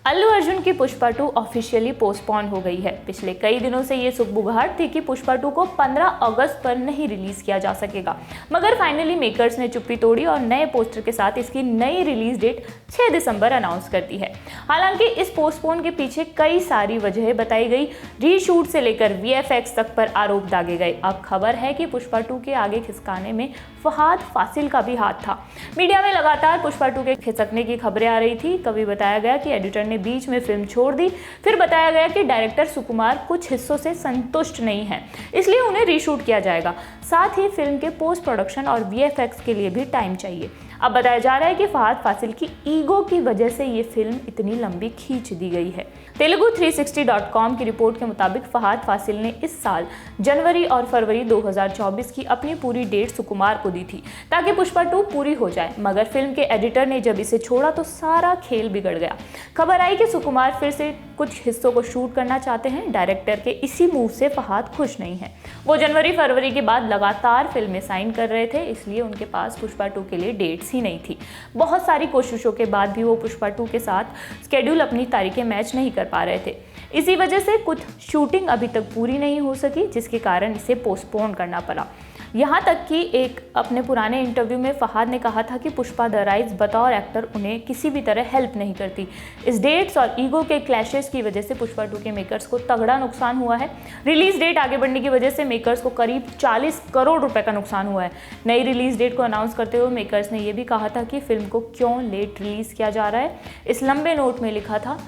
अल्लू अर्जुन की Pushpa 2 officially postpone हो गई है। पिछले कई दिनों से ये सुगबुगाहट थी कि पुष्पा 2 को 15 अगस्त पर नहीं रिलीज किया जा सकेगा, मगर फाइनली मेकर्स ने चुप्पी तोड़ी और नए पोस्टर के साथ इसकी नई रिलीज डेट 6 दिसंबर अनाउंस कर दी है। हालांकि इस पोस्टपोन के पीछे कई सारी वजहें बताई गई, रीशूट से लेकर वीएफएक्स तक पर आरोप दागे गए। अब खबर है कि पुष्पा 2 के आगे खिसकाने में फहाद फासिल का भी हाथ था। मीडिया में लगातार पुष्पा 2 के खिसकने की खबरें आ रही थी। कभी बताया गया कि एडिटर ने बीच में फिल्म छोड़ दी, फिर बताया गया कि डायरेक्टर सुकुमार कुछ हिस्सों से संतुष्ट नहीं है, इसलिए उन्हें रीशूट किया जाएगा। साथ ही फिल्म के पोस्ट प्रोडक्शन और वीएफएक्स के लिए भी टाइम चाहिए। अब बताया जा रहा है कि फहाद फासिल की ईगो की वजह से ये फिल्म इतनी लंबी खींच दी गई है। Telugu360.com की रिपोर्ट के मुताबिक फहाद फासिल ने इस साल जनवरी और फरवरी 2024 की अपनी पूरी डेट सुकुमार को दी थी ताकि पुष्पा 2 पूरी हो जाए, मगर फिल्म के एडिटर ने जब इसे छोड़ा तो सारा खेल बिगड़ गया। खबर आई कि सुकुमार फिर से कुछ हिस्सों को शूट करना चाहते हैं। डायरेक्टर के इसी मूव से फहाद खुश नहीं है। वो जनवरी फरवरी के बाद लगातार फिल्में साइन कर रहे थे, इसलिए उनके पास पुष्पा 2 के लिए डेट्स ही नहीं थी। बहुत सारी कोशिशों के बाद भी वो पुष्पा 2 के साथ स्केड्यूल अपनी तारीखें मैच नहीं कर पा रहे थे। इसी वजह से कुछ शूटिंग अभी तक पूरी नहीं हो सकी, जिसके कारण इसे पोस्टपोन करना पड़ा। यहाँ तक कि एक अपने पुराने इंटरव्यू में फहाद ने कहा था कि पुष्पा द राइज बतौर एक्टर उन्हें किसी भी तरह हेल्प नहीं करती। इस डेट्स और ईगो के क्लैशेस की वजह से पुष्पा 2 के मेकर्स को तगड़ा नुकसान हुआ है। रिलीज डेट आगे बढ़ने की वजह से मेकर्स को करीब 40 करोड़ रुपए का नुकसान हुआ है। नई रिलीज डेट को अनाउंस करते हुए मेकर्स ने यह भी कहा था कि फिल्म को क्यों लेट रिलीज किया जा रहा है। इस लंबे नोट में लिखा था,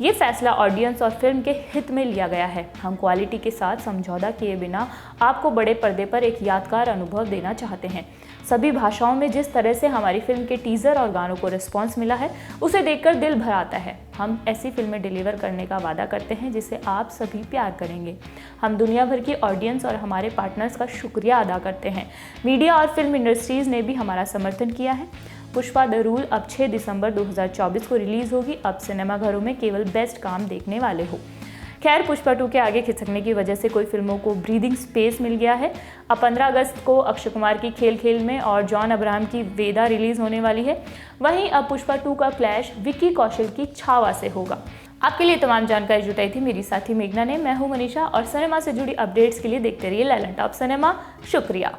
ये फैसला ऑडियंस और फिल्म के हित में लिया गया है। हम क्वालिटी के साथ समझौता किए बिना आपको बड़े पर्दे पर एक यादगार अनुभव देना चाहते हैं। सभी भाषाओं में जिस तरह से हमारी फिल्म के टीजर और गानों को रिस्पांस मिला है, उसे देखकर दिल भर आता है। हम ऐसी फिल्में डिलीवर करने का वादा करते हैं जिसे आप सभी प्यार करेंगे। हम दुनिया भर की ऑडियंस और हमारे पार्टनर्स का शुक्रिया अदा करते हैं। मीडिया और फिल्म इंडस्ट्रीज ने भी हमारा समर्थन किया है। पुष्पा द रूल अब 6 दिसंबर 2024 को रिलीज होगी। अब सिनेमाघरों में केवल बेस्ट काम देखने वाले हो। खैर, पुष्पा 2 के आगे खिसकने की वजह से कोई फिल्मों को ब्रीदिंग स्पेस मिल गया है। अब 15 अगस्त को अक्षय कुमार की खेल खेल में और जॉन अब्राहम की वेदा रिलीज होने वाली है। वहीं अब पुष्पा 2 का क्लैश विक्की कौशल की छावा से होगा। आपके लिए तमाम जानकारी जुटाई थी मेरी साथी मेघना ने। मैं हूं मनीषा और सिनेमा से जुड़ी अपडेट्स के लिए देखते रहिए लैलेंट ऑफ सिनेमा। शुक्रिया।